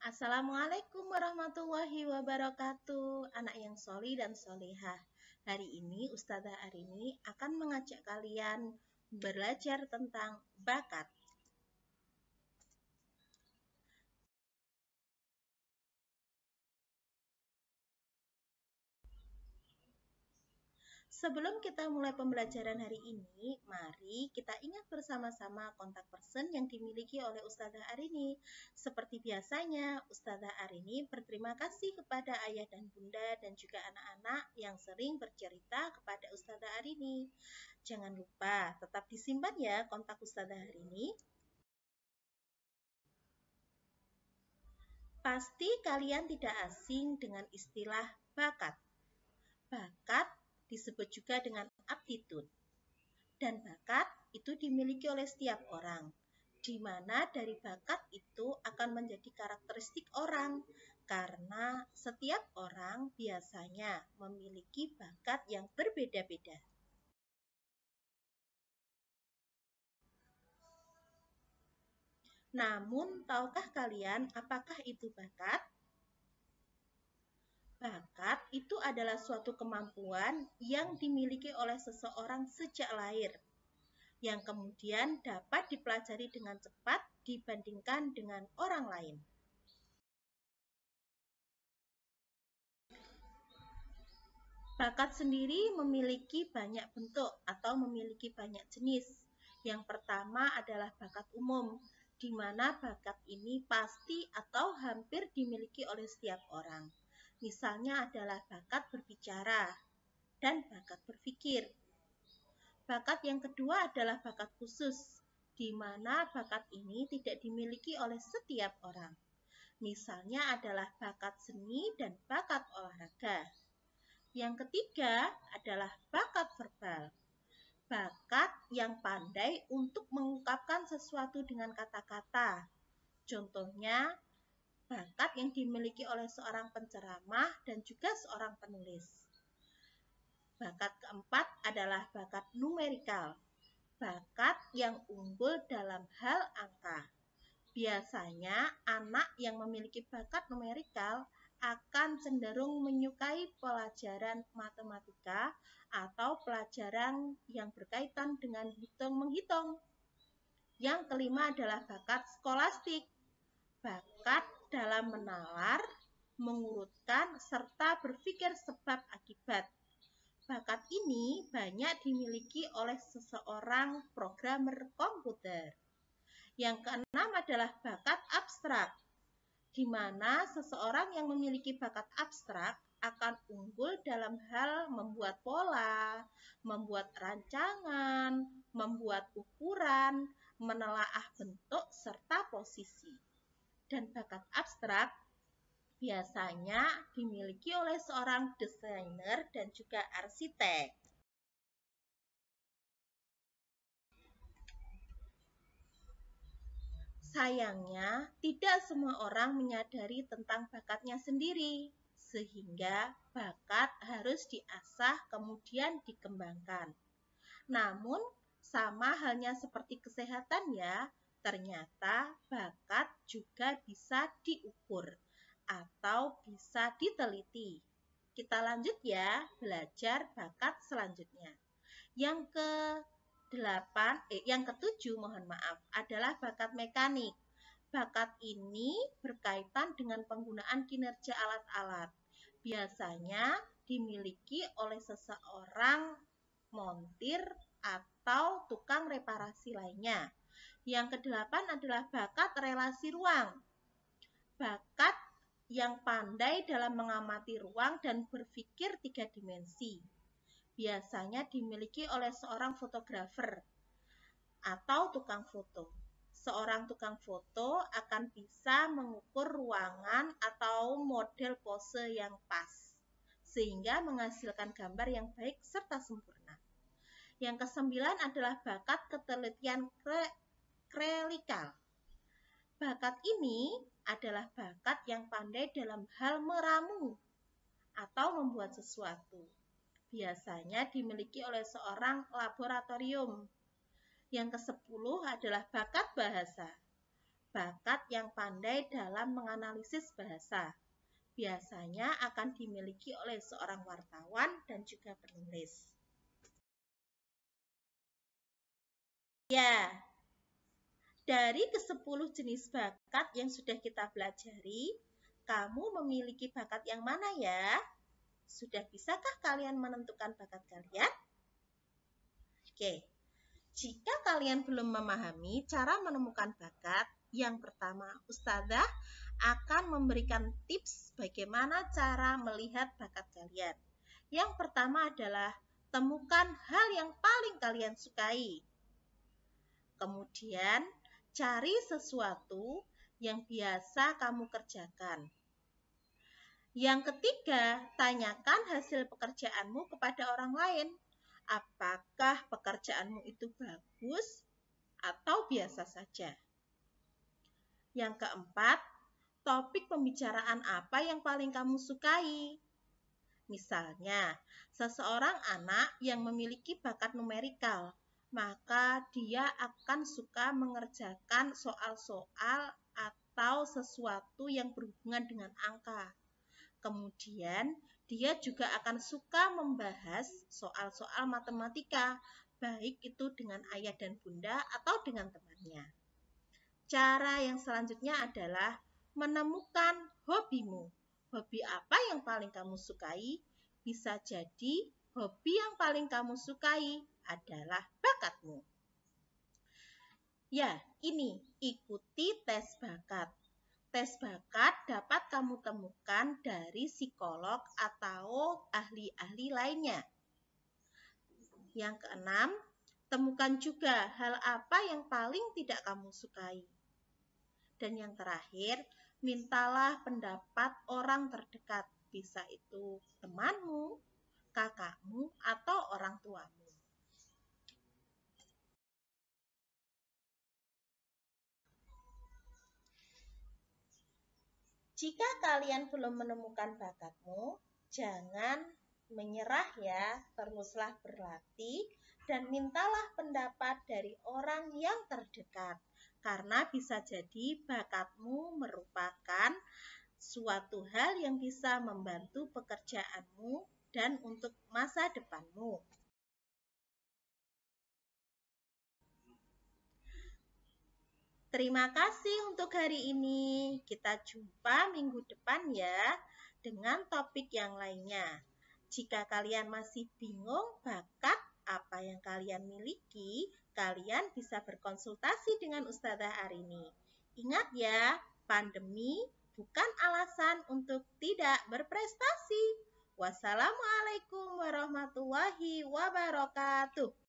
Assalamualaikum warahmatullahi wabarakatuh, anak yang sholih dan sholihah. Hari ini Ustazah Arini akan mengajak kalian belajar tentang bakat. Sebelum kita mulai pembelajaran hari ini, mari kita ingat bersama-sama kontak person yang dimiliki oleh Ustazah Arini. Seperti biasanya, Ustazah Arini berterima kasih kepada ayah dan bunda dan juga anak-anak yang sering bercerita kepada Ustazah Arini. Jangan lupa tetap disimpan ya kontak Ustazah Arini. Pasti kalian tidak asing dengan istilah bakat. Bakat disebut juga dengan aptitude. Dan bakat itu dimiliki oleh setiap orang, di mana dari bakat itu akan menjadi karakteristik orang, karena setiap orang biasanya memiliki bakat yang berbeda-beda. Namun, tahukah kalian apakah itu bakat? Bakat itu adalah suatu kemampuan yang dimiliki oleh seseorang sejak lahir, yang kemudian dapat dipelajari dengan cepat dibandingkan dengan orang lain. Bakat sendiri memiliki banyak bentuk atau memiliki banyak jenis. Yang pertama adalah bakat umum, di mana bakat ini pasti atau hampir dimiliki oleh setiap orang. Misalnya adalah bakat berbicara dan bakat berpikir. Bakat yang kedua adalah bakat khusus, di mana bakat ini tidak dimiliki oleh setiap orang. Misalnya adalah bakat seni dan bakat olahraga. Yang ketiga adalah bakat verbal. Bakat yang pandai untuk mengungkapkan sesuatu dengan kata-kata. Contohnya, bakat yang dimiliki oleh seorang penceramah dan juga seorang penulis. Bakat keempat adalah bakat numerikal. Bakat yang unggul dalam hal angka. Biasanya, anak yang memiliki bakat numerikal akan cenderung menyukai pelajaran matematika atau pelajaran yang berkaitan dengan hitung-menghitung. Yang kelima adalah bakat skolastik. Bakat dalam menalar, mengurutkan, serta berpikir sebab akibat. Bakat ini banyak dimiliki oleh seseorang programmer komputer. Yang keenam adalah bakat abstrak, di mana seseorang yang memiliki bakat abstrak akan unggul dalam hal membuat pola, membuat rancangan, membuat ukuran, menelaah bentuk serta posisi. Dan bakat abstrak biasanya dimiliki oleh seorang desainer dan juga arsitek. Sayangnya, tidak semua orang menyadari tentang bakatnya sendiri, sehingga bakat harus diasah kemudian dikembangkan. Namun, sama halnya seperti kesehatan ya, ternyata bakat juga bisa diukur atau bisa diteliti. Kita lanjut ya, belajar bakat selanjutnya. Yang ketujuh, mohon maaf, adalah bakat mekanik. Bakat ini berkaitan dengan penggunaan kinerja alat-alat. Biasanya dimiliki oleh seseorang montir atau tukang reparasi lainnya. Yang kedelapan adalah bakat relasi ruang. Bakat yang pandai dalam mengamati ruang dan berpikir 3 dimensi. Biasanya dimiliki oleh seorang fotografer atau tukang foto. Seorang tukang foto akan bisa mengukur ruangan atau model pose yang pas, sehingga menghasilkan gambar yang baik serta sempurna. Yang kesembilan adalah bakat ketelitian klinikal. Bakat ini adalah bakat yang pandai dalam hal meramu atau membuat sesuatu. Biasanya dimiliki oleh seorang laboratorium. Yang ke-10 adalah bakat bahasa. bakat yang pandai dalam menganalisis bahasa. Biasanya akan dimiliki oleh seorang wartawan dan juga penulis. Ya, dari ke-10 jenis bakat yang sudah kita pelajari, kamu memiliki bakat yang mana ya? Sudah bisakah kalian menentukan bakat kalian? Oke, jika kalian belum memahami cara menemukan bakat, yang pertama, Ustazah akan memberikan tips bagaimana cara melihat bakat kalian. Yang pertama adalah temukan hal yang paling kalian sukai. Kemudian, cari sesuatu yang biasa kamu kerjakan. Yang ketiga, tanyakan hasil pekerjaanmu kepada orang lain. Apakah pekerjaanmu itu bagus atau biasa saja? Yang keempat, topik pembicaraan apa yang paling kamu sukai? Misalnya, seseorang anak yang memiliki bakat numerikal, maka dia akan suka mengerjakan soal-soal atau sesuatu yang berhubungan dengan angka. Kemudian, dia juga akan suka membahas soal-soal matematika, baik itu dengan ayah dan bunda atau dengan temannya. Cara yang selanjutnya adalah menemukan hobimu. Hobi apa yang paling kamu sukai? Bisa jadi hobi yang paling kamu sukai adalah bakatmu. Ya, ini ikuti tes bakat. Tes bakat dapat kamu temukan dari psikolog atau ahli-ahli lainnya. Yang keenam, temukan juga hal apa yang paling tidak kamu sukai. Dan yang terakhir, mintalah pendapat orang terdekat, bisa itu temanmu, kakakmu, atau orang tuamu. Jika kalian belum menemukan bakatmu, jangan menyerah ya, teruslah berlatih dan mintalah pendapat dari orang yang terdekat. Karena bisa jadi bakatmu merupakan suatu hal yang bisa membantu pekerjaanmu dan untuk masa depanmu. Terima kasih untuk hari ini. Kita jumpa minggu depan ya dengan topik yang lainnya. Jika kalian masih bingung bakat apa yang kalian miliki, kalian bisa berkonsultasi dengan Ustazah Arini. Ingat ya, pandemi bukan alasan untuk tidak berprestasi. Wassalamualaikum warahmatullahi wabarakatuh.